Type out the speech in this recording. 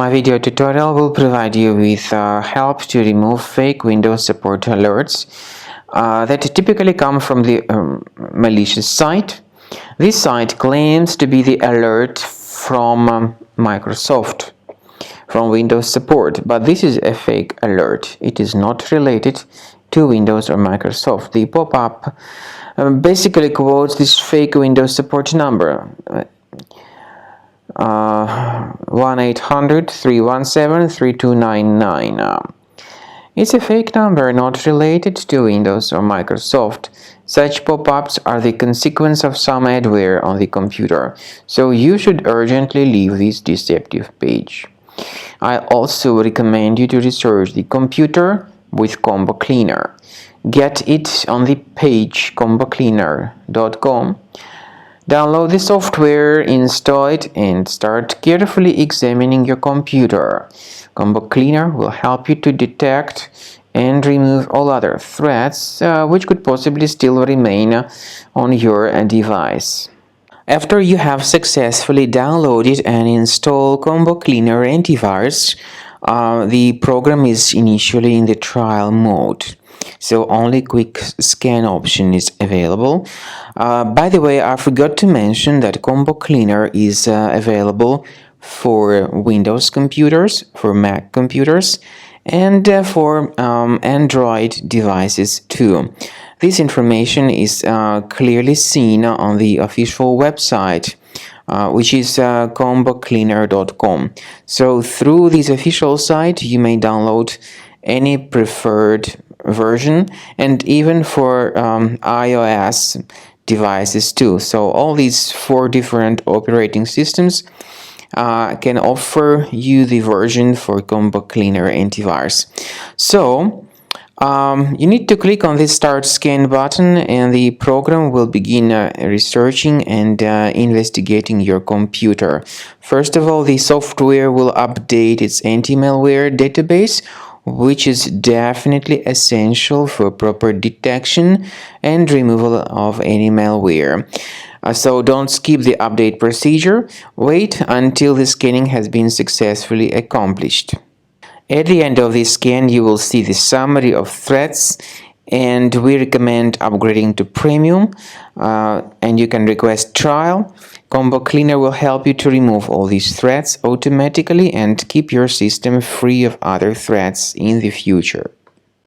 My video tutorial will provide you with help to remove fake Windows support alerts that typically come from the malicious site. This site claims to be the alert from Microsoft, from Windows support, but this is a fake alert. It is not related to Windows or Microsoft. The pop-up basically quotes this fake Windows support number, 1-800-317-3299. It's a fake number not related to Windows or Microsoft. Such pop-ups are the consequence of some adware on the computer, so you should urgently leave this deceptive page. I also recommend you to research the computer with Combo Cleaner. Get it on the page combocleaner.com. Download the software, install it, and start carefully examining your computer. Combo Cleaner will help you to detect and remove all other threats which could possibly still remain on your device. After you have successfully downloaded and installed Combo Cleaner antivirus, the program is initially in the trial mode, so only quick scan option is available. By the way, I forgot to mention that Combo Cleaner is available for Windows computers, for Mac computers, and for Android devices too. This information is clearly seen on the official website, which is combocleaner.com. So through this official site, you may download any preferred version, and even for iOS devices too. So all these 4 different operating systems can offer you the version for Combo Cleaner antivirus. So you need to click on this Start Scan button, and the program will begin researching and investigating your computer. First of all, the software will update its anti-malware database, which is definitely essential for proper detection and removal of any malware. So don't skip the update procedure. Wait until the scanning has been successfully accomplished. At the end of the scan, you will see the summary of threats, and we recommend upgrading to Premium, and you can request trial. Combo Cleaner will help you to remove all these threats automatically and keep your system free of other threats in the future.